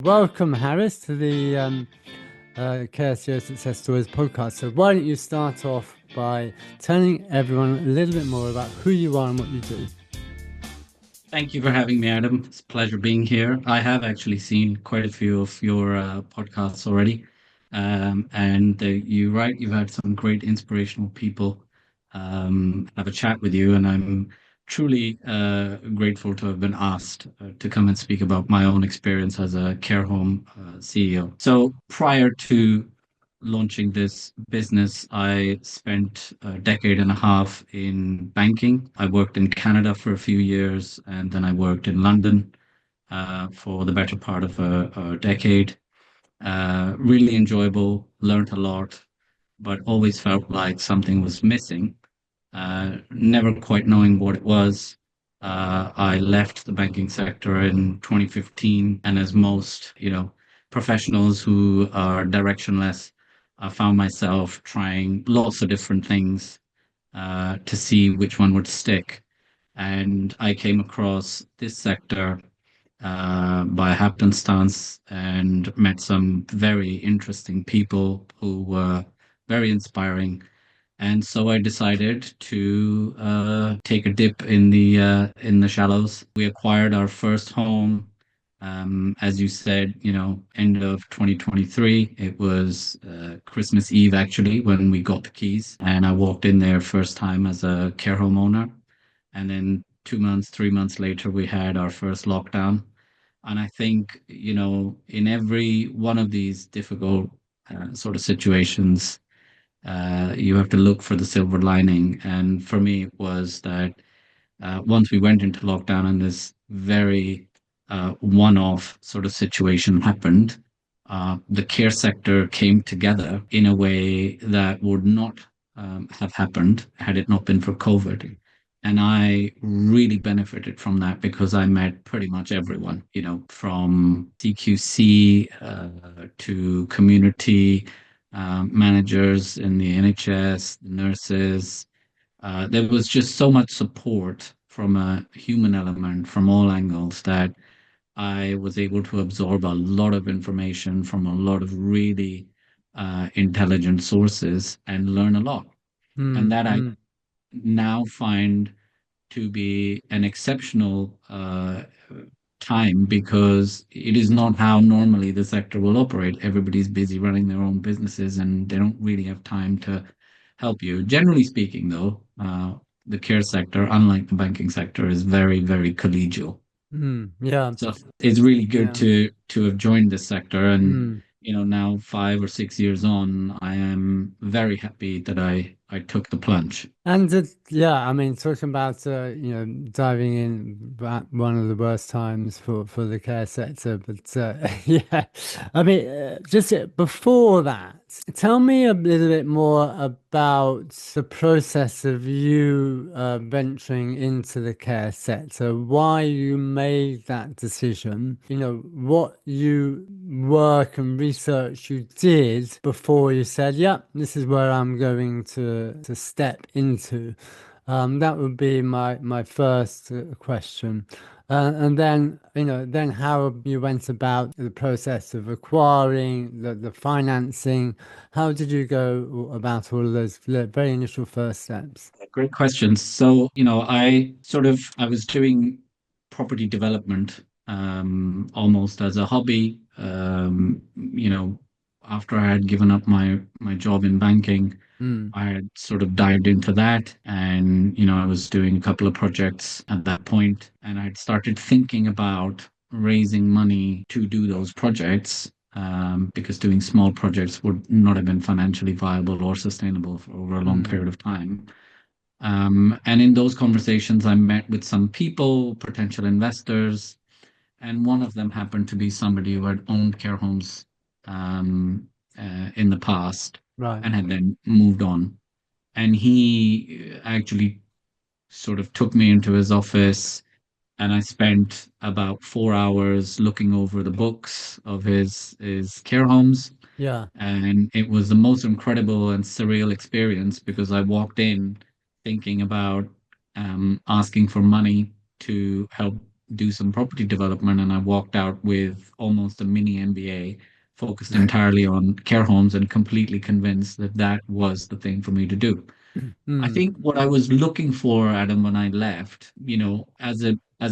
Welcome, Harris, to the KSCO Success Stories podcast. So, why don't you start off by telling everyone a little bit more about who you are and what you do? Thank you for having me, Adam. It's a pleasure being here. I have actually seen quite a few of your podcasts already. And you're right, you've had some great inspirational people have a chat with you. And I'm truly grateful to have been asked to come and speak about my own experience as a care home CEO. So prior to launching this business, I spent a decade and a half in banking. I worked in Canada for a few years, and then I worked in London for the better part of a decade. Really enjoyable, learned a lot, but always felt like something was missing. Never quite knowing what it was. I left the banking sector in 2015, and as most, professionals who are directionless, I found myself trying lots of different things to see which one would stick. And I came across this sector by happenstance and met some very interesting people who were very inspiring. And so I decided to take a dip in the shallows. We acquired our first home, as you said, end of 2023. It was Christmas Eve actually when we got the keys, and I walked in there first time as a care home owner. And then 2 months, 3 months later, we had our first lockdown. And I think, in every one of these difficult sort of situations, you have to look for the silver lining. And for me, it was that once we went into lockdown and this very one-off sort of situation happened, the care sector came together in a way that would not have happened had it not been for COVID. And I really benefited from that because I met pretty much everyone, from CQC to community managers in the NHS, the nurses. There was just so much support from a human element from all angles that I was able to absorb a lot of information from a lot of really intelligent sources and learn a lot. And that I Mm. now find to be an exceptional time because it is not how normally the sector will operate. Everybody's busy running their own businesses and they don't really have time to help you. Generally speaking, though, the care sector, unlike the banking sector, is very, very collegial. Yeah, So it's really good yeah. to have joined this sector, and Mm. now 5 or 6 years on, I am very happy that I took the plunge. And yeah, I mean, talking about diving in at one of the worst times for the care sector, but yeah, I mean, just before that, tell me a little bit more about the process of you venturing into the care sector, why you made that decision, what you work and research you did before you said, "Yeah, this is where I'm going to step into." That would be my first question. And then, then how you went about the process of acquiring the financing. How did you go about all of those very initial first steps? Great questions. So, I was doing property development almost as a hobby. After I had given up my job in banking, Mm. I had sort of dived into that, and I was doing a couple of projects at that point, and I'd started thinking about raising money to do those projects. Because doing small projects would not have been financially viable or sustainable for over a long Mm. period of time. And in those conversations, I met with some people, potential investors, and one of them happened to be somebody who had owned care homes um, in the past Right. and had then moved on. And he actually sort of took me into his office, and I spent about 4 hours looking over the books of his care homes. Yeah. And it was the most incredible and surreal experience because I walked in thinking about asking for money to help do some property development, and I walked out with almost a mini MBA focused entirely on care homes and completely convinced that that was the thing for me to do. I Mm, think what I was looking for, Adam, when I left, as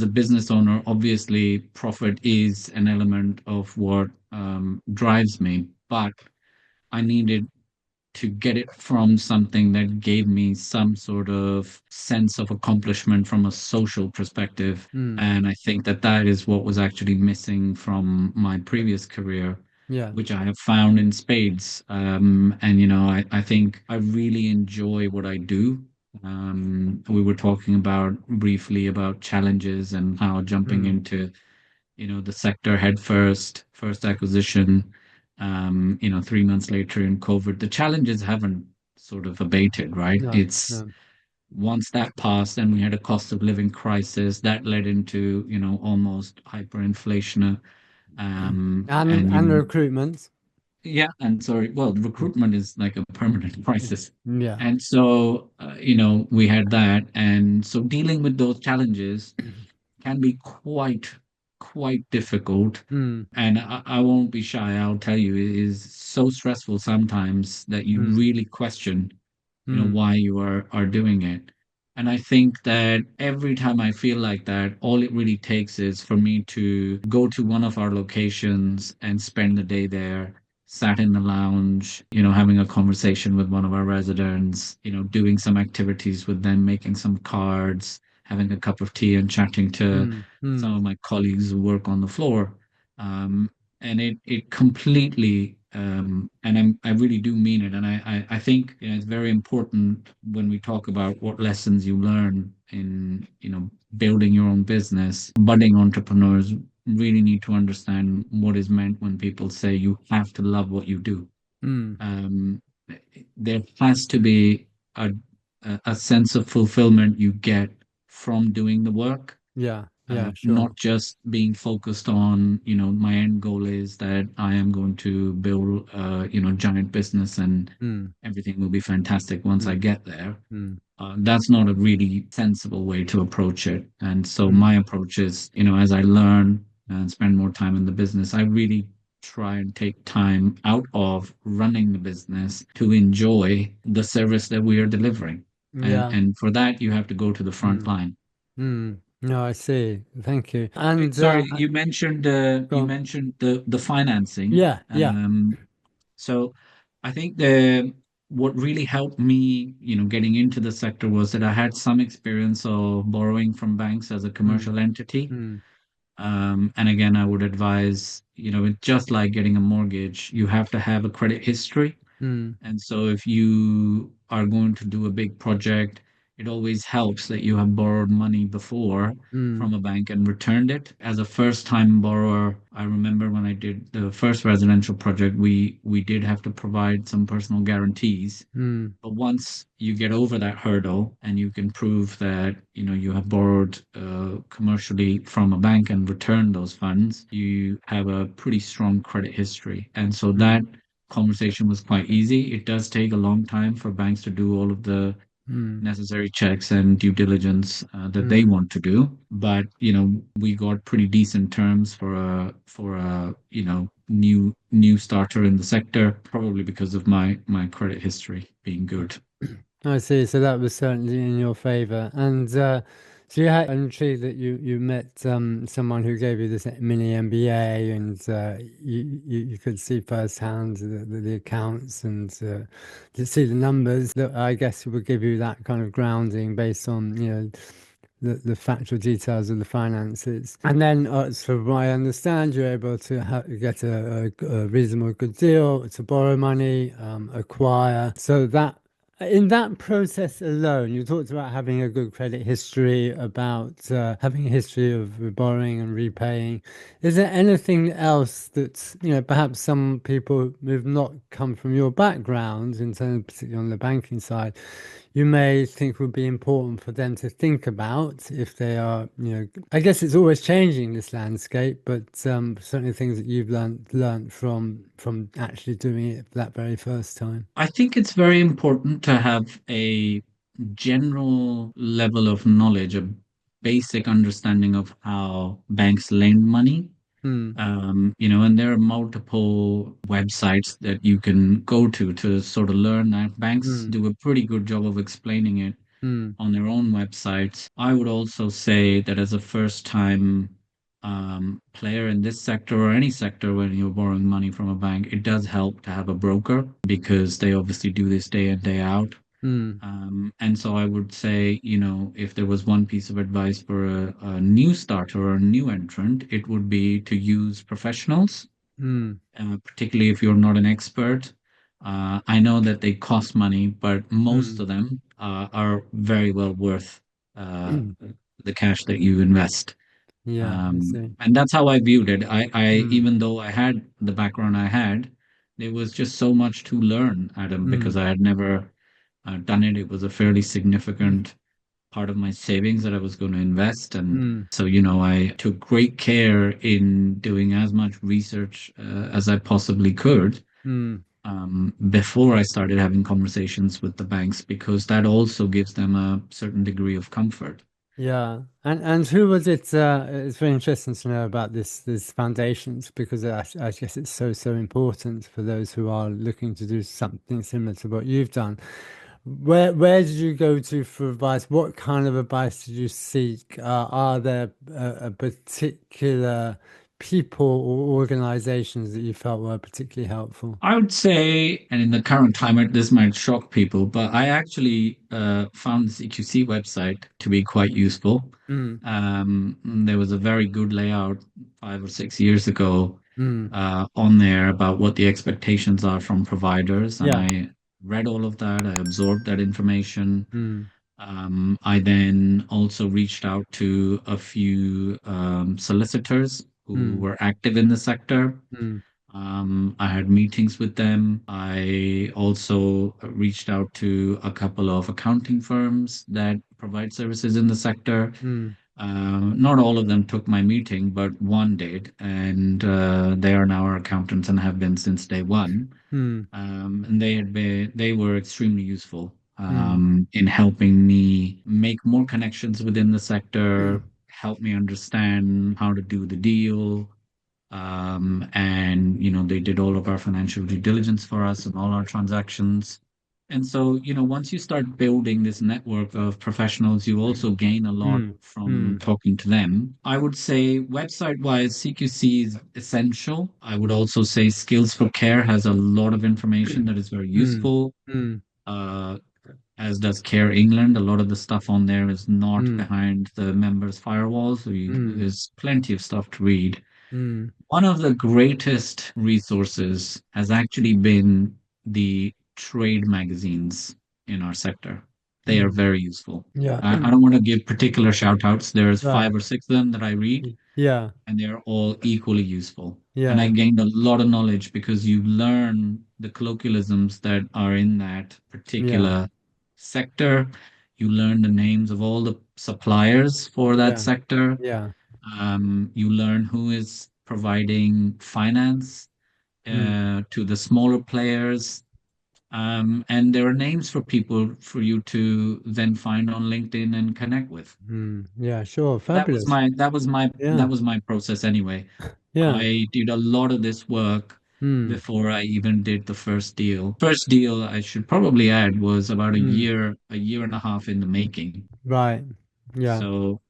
a business owner, obviously profit is an element of what drives me, but I needed to get it from something that gave me some sort of sense of accomplishment from a social perspective. mm, And I think that that is what was actually missing from my previous career, yeah. which I have found in spades. I think I really enjoy what I do. We were talking about briefly about challenges and how jumping Mm, into the sector head first acquisition, 3 months later in COVID, the challenges haven't sort of abated, right? no, It's no. once that passed, and we had a cost of living crisis that led into, almost hyperinflation. And And, recruitment. yeah, and sorry, well, Mm, recruitment is like a permanent mm, crisis. yeah. And so, we had that. And so dealing with those challenges can be quite difficult. Mm, And I won't be shy, I'll tell you, it is so stressful sometimes that you mm, really question, mm, why you are doing it. And I think that every time I feel like that, all it really takes is for me to go to one of our locations and spend the day there, sat in the lounge, having a conversation with one of our residents, doing some activities with them, making some cards, having a cup of tea and chatting to mm, some mm, of my colleagues who work on the floor. And it completely and I really do mean it. And I think it's very important when we talk about what lessons you learn in building your own business. Budding entrepreneurs really need to understand what is meant when people say you have to love what you do. mm. um, there has to be a, a sense of fulfillment you get from doing the work, Yeah, yeah, sure. not just being focused on, my end goal is that I am going to build, giant business and Mm, everything will be fantastic once I mm, get there. mm, That's not a really sensible way to approach it. And so mm. my approach is, as I learn and spend more time in the business, I really try and take time out of running the business to enjoy the service that we are delivering. And Yeah. and for that, you have to go to the front Mm, line. mm. No, I see. Thank you. And Sorry, you mentioned the financing. yeah, yeah. So I think the what really helped me, getting into the sector was that I had some experience of borrowing from banks as a Mm, commercial entity. mm, And again, I would advise, it's just like getting a mortgage, you have to have a credit history. mm, And so if you are going to do a big project, it always helps that you have borrowed money before mm, from a bank and returned it. As a first-time borrower, I remember when I did the first residential project, we did have to provide some personal guarantees. mm, But once you get over that hurdle and you can prove that, you have borrowed commercially from a bank and returned those funds, you have a pretty strong credit history. And so that mm, conversation was quite easy. It does take a long time for banks to do all of the mm, necessary checks and due diligence that they mm. want to do. But we got pretty decent terms for a new starter in the sector, probably because of my credit history being good. I see. So that was certainly in your favor. And so you had, I'm intrigued that you met someone who gave you this mini MBA, and you could see firsthand the accounts and to see the numbers that I guess would give you that kind of grounding based on the factual details of the finances. And then, so from what I understand, you're able to get a reasonable good deal to borrow money, acquire. So that in that process alone, you talked about having a good credit history, about having a history of borrowing and repaying. Is there anything else that, perhaps some people who've not come from your background, in terms, particularly on the banking side, you may think would be important for them to think about if they are, I guess it's always changing, this landscape, but certainly things that you've learned from actually doing it that very first time. I think it's very important to have a general level of knowledge, a basic understanding of how banks lend money. mm, And there are multiple websites that you can go to sort of learn that. Banks mm, do a pretty good job of explaining it mm, on their own websites. I would also say that as a first time player in this sector or any sector when you're borrowing money from a bank, it does help to have a broker because they obviously do this day in, day out. mm, And so I would say, if there was one piece of advice for a new starter or a new entrant, it would be to use professionals, mm, particularly if you're not an expert. I know that they cost money, but most mm. of them are very well worth uh, Mm. the cash that you invest. Yeah, I see. And that's how I viewed it. Mm, Even though I had the background I had, there was just so much to learn, Adam, because mm, I had never done it. It was a fairly mm, significant part of my savings that I was going to invest. And mm, so, I took great care in doing as much research as I possibly could mm. before I started having conversations with the banks, because that also gives them a certain degree of comfort. Yeah, and who was it? It's very interesting to know about this foundations because I guess it's so important for those who are looking to do something similar to what you've done. Where did you go to for advice? What kind of advice did you seek? Are there a particular people or organizations that you felt were particularly helpful? I would say, and in the current climate, this might shock people, but I actually found the CQC website to be quite useful. Mm, There was a very good layout 5 or 6 years ago mm, on there about what the expectations are from providers, and yeah. I read all of that. I absorbed that information. Mm, I then also reached out to a few solicitors who mm, were active in the sector. mm, I had meetings with them. I also reached out to a couple of accounting firms that provide services in the sector. mm, Not all of them took my meeting, but one did, and they are now our accountants and have been since day one. mm, And they were extremely useful mm, in helping me make more connections within the sector, help me understand how to do the deal, and they did all of our financial due diligence for us and all our transactions. And so, once you start building this network of professionals, you also gain a lot mm, from mm, talking to them. I would say website-wise, CQC is essential. I would also say Skills for Care has a lot of information that is very mm, useful. mm, Uh, as does Care England. A lot of the stuff on there is not mm, behind the members' firewall, so mm, there's plenty of stuff to read. mm, One of the greatest resources has actually been the trade magazines in our sector. They are mm. very useful. Yeah. I don't want to give particular shout outs. There's Right. 5 or 6 of them that I read, Yeah. and they're all equally useful. And I Yeah. gained a lot of knowledge because you learn the colloquialisms that are in that Yeah. particular sector. You learn the names of all the suppliers for that Yeah. sector. Yeah. You learn who is providing finance Mm, to the smaller players. And there are names for people for you to then find on LinkedIn and connect with. mm. Yeah. Sure. That was Fabulous. my that was my Yeah. that was my process anyway. Yeah. I did a lot of this work Mm, before I even did the first deal. First deal I should probably add was about mm. a year and a half in the making. Right. Yeah. So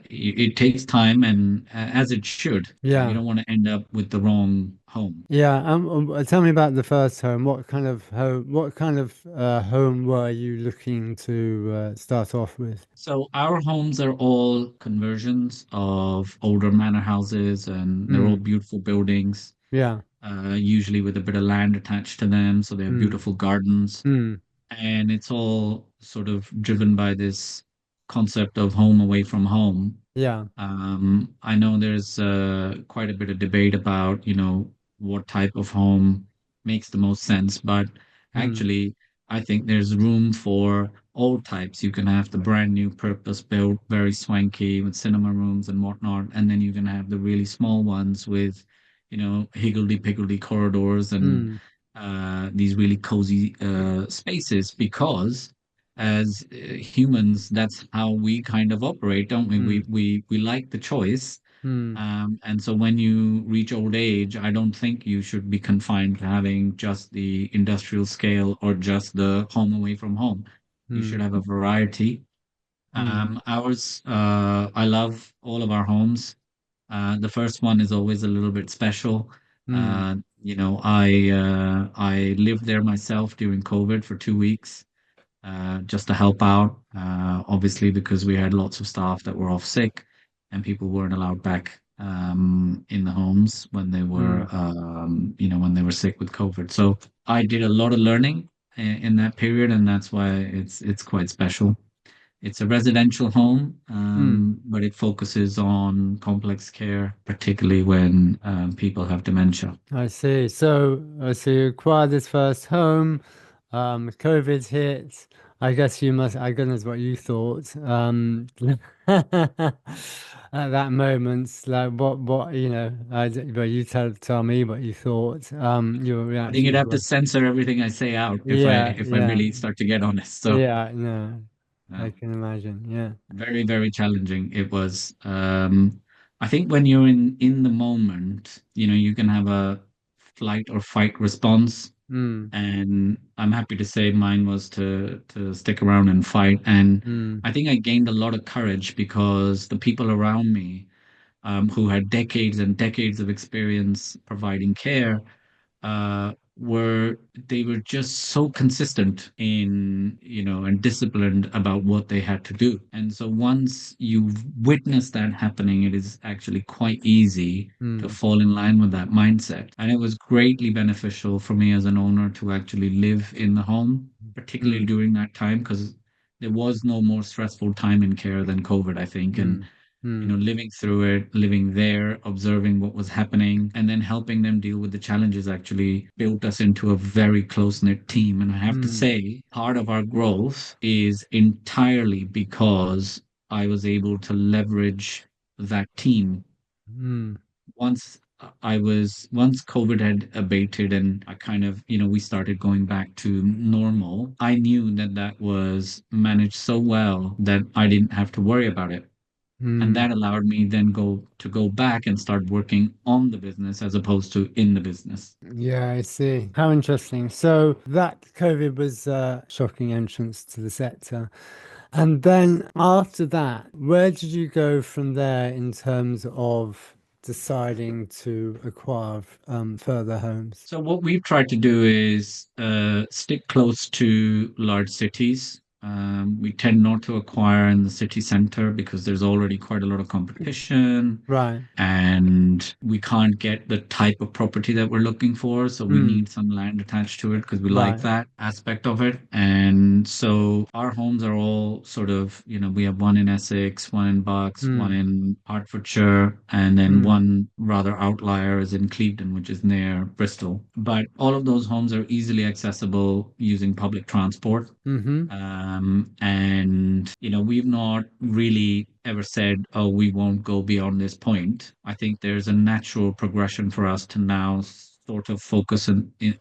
it takes time, and as it should. You Yeah. don't want to end up with the wrong home. Yeah. Tell me about the first home. What kind of home were you looking to start off with? So our homes are all conversions of older manor houses, and they're all Mm, beautiful buildings, yeah. usually with a bit of land attached to them. So they have Mm, beautiful gardens, mm, and it's all sort of driven by this concept of home away from home. yeah. I know there's quite a bit of debate about, what type of home makes the most sense, but Mm, actually, I think there's room for all types. You can have the brand new purpose-built, very swanky with cinema rooms and whatnot, and then you can have the really small ones with, higgledy-piggledy corridors and mm, these really cozy spaces because as humans, that's how we kind of operate, don't we? Mm, We like the choice. mm, And so when you reach old age, I don't think you should be confined to having just the industrial scale or just the home away from home. You should mm, have a variety. mm, I love all of our homes. The first one is always a little bit special. mm, I lived there myself during COVID for 2 weeks, just to help out. Obviously, because we had lots of staff that were off sick, and people weren't allowed back in the homes when they were, mm, when they were sick with COVID. So I did a lot of learning in that period, and that's why it's quite special. It's a residential home, mm. but it focuses on complex care, particularly when people have dementia. I see. So you acquired this first home, COVID hit. I guess you must, I goodness what you thought. At that moment, like but you tell me what you thought. Your I think you'd reactions have to were, censor everything I say out yeah, if I yeah, really start to get honest. So, yeah, no, uh, I can imagine. Yeah. very, very challenging it was. I think when you're in the moment, you can have a flight or fight response. Mm, And I'm happy to say mine was to stick around and fight. And mm, I think I gained a lot of courage because the people around me, who had decades and decades of experience providing care, were they were just so consistent in, and disciplined about what they had to do. And so once you've witnessed that happening, it is actually quite easy to mm, fall in line with that mindset. And it was greatly beneficial for me as an owner to actually live in the home, particularly mm, during that time, because there was no more stressful time in care than COVID, I think. And mm, mm, living through it, living there, observing what was happening, and then helping them deal with the challenges actually built us into a very close-knit team. And I have to mm, say, part of our growth is entirely because I was able to leverage that team. mm, Once COVID had abated and I kind of, we started going back to normal, I knew that that was managed so well that I didn't have to worry about it. And mm. that allowed me then go back and start working on the business as opposed to in the business. Yeah, I see. How interesting. So that COVID was a shocking entrance to the sector. And then after that, where did you go from there in terms of deciding to acquire further homes? So what we've tried to do is stick close to large cities. We tend not to acquire in the city center because there's already quite a lot of competition, Right. and we can't get the type of property that we're looking for. So we Mm, need some land attached to it because we like right. that aspect of it. And so our homes are all sort of, we have one in Essex, one in Bucks, one Mm, in Hertfordshire, and then mm, one rather outlier is in Clevedon, which is near Bristol. But all of those homes are easily accessible using public transport. mm-hmm, And, we've not really ever said, oh, we won't go beyond this point. I think there's a natural progression for us to now sort of focus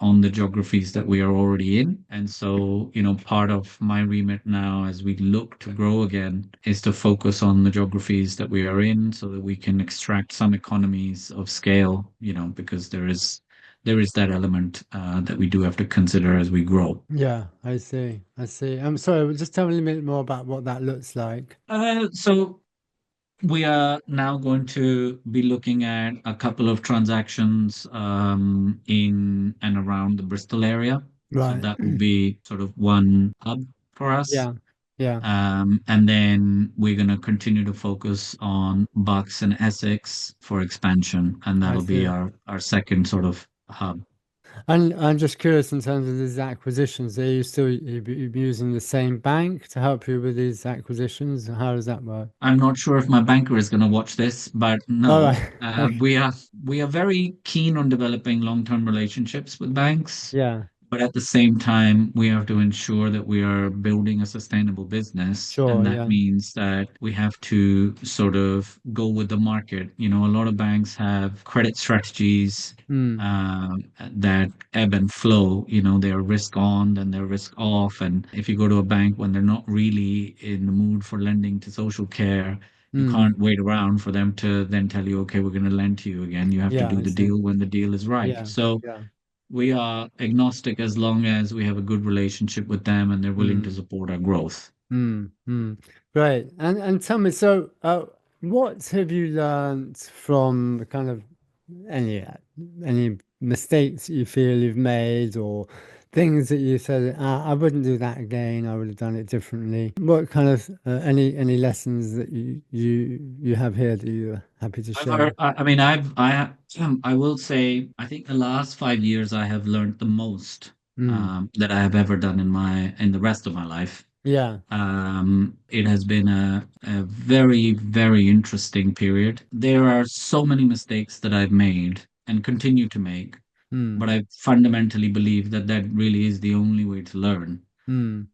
on the geographies that we are already in. And so, part of my remit now as we look to grow again is to focus on the geographies that we are in so that we can extract some economies of scale, because there is that element that we do have to consider as we grow. yeah, I see. I see. I'm sorry, just tell me a bit more about what that looks like. So we are now going to be looking at a couple of transactions in and around the Bristol area. So Right. that will be sort of one hub for us. Yeah. Yeah. And then we're going to continue to focus on Bucks and Essex for expansion, and I that'll be see. our second sort of hub. And I'm just curious in terms of these acquisitions, are you still you be using the same bank to help you with these acquisitions? How does that work? I'm not sure if my banker is going to watch this, but All no, right. Okay. we are very keen on developing long-term relationships with banks. Yeah. But at the same time, we have to ensure that we are building a sustainable business. And Sure, that yeah. means that we have to sort of go with the market. You know, a lot of banks have credit strategies Mm, that ebb and flow. You know, they're risk on and they're risk off. And if you go to a bank when they're not really in the mood for lending to social care, you mm, can't wait around for them to then tell you, okay, we're going to lend to you again. You have to yeah, do I the see. deal when the deal is right. Yeah, So, yeah. we are agnostic as long as we have a good relationship with them and they're willing to Mm, support our growth. Great. And tell me, so what have you learned from kind of any any mistakes you feel you've made or things that you said, I wouldn't do that again, I would have done it differently. What kind of any lessons that you have here that you're happy to I've share? heard, I will say, I think the last 5 years I have learned the most Mm, that I have ever done in the rest of my life. yeah. It has been a very, very interesting period. There are so many mistakes that I've made and continue to make, Mm, but I fundamentally believe that that really is the only way to learn. mm,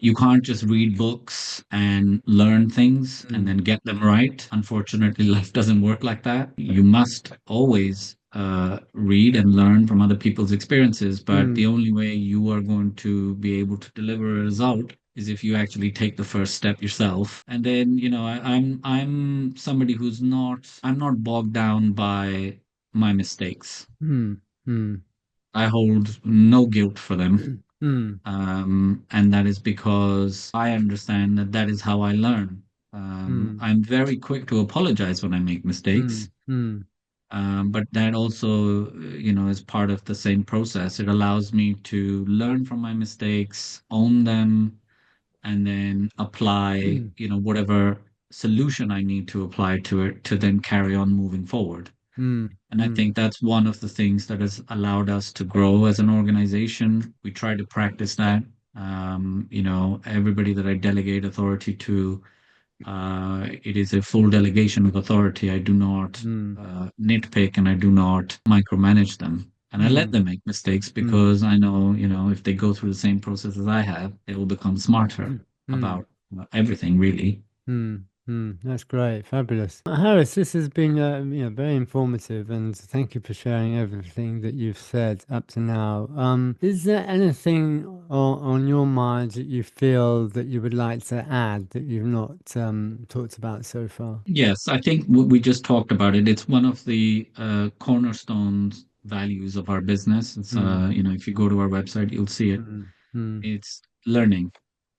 You can't just read books and learn things and mm, then get them right. Unfortunately, life doesn't work like that. You must always read and learn from other people's experiences, but the mm, only way you are going to be able to deliver a result is if you actually take the first step yourself. And then, I'm somebody I'm not bogged down by my mistakes. mm, mm, I hold no guilt for them. mm, And that is because I understand that that is how I learn. mm, I'm very quick to apologize when I make mistakes, mm, mm, but that also, is part of the same process. It allows me to learn from my mistakes, own them, and then apply, mm, whatever solution I need to apply to it to then carry on moving forward. mm, And I mm, think that's one of the things that has allowed us to grow as an organization. We try to practice that. Everybody that I delegate authority to, it is a full delegation of authority. I do not mm, nitpick and I do not micromanage them. And I let mm, them make mistakes mm. because I know, if they go through the same process as I have, they will become smarter Mm, about everything, really. That's great, fabulous. Harris, this has been very informative, and thank you for sharing everything that you've said up to now. Is there anything on your mind that you feel that you would like to add that you've not talked about so far? Yes, I think we just talked about it. It's one of the cornerstones values of our business. It's Mm, if you go to our website, you'll see it. mm, mm, It's learning.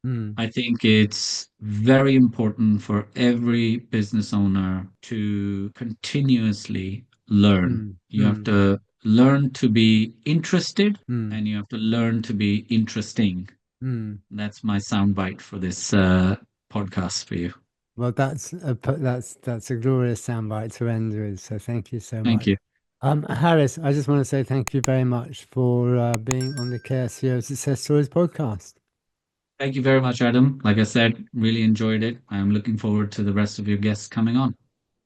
mm, I think it's very important for every business owner to continuously learn. mm, You have mm, to learn to be interested mm, and you have to learn to be interesting. mm. That's my soundbite for this podcast for you. Well, that's a glorious soundbite to end with. So thank you so Thank much. you. Harris, I just want to say thank you very much for being on the Care CEO Success Stories podcast. Thank you very much, Adam. Like I said, really enjoyed it. I'm looking forward to the rest of your guests coming on.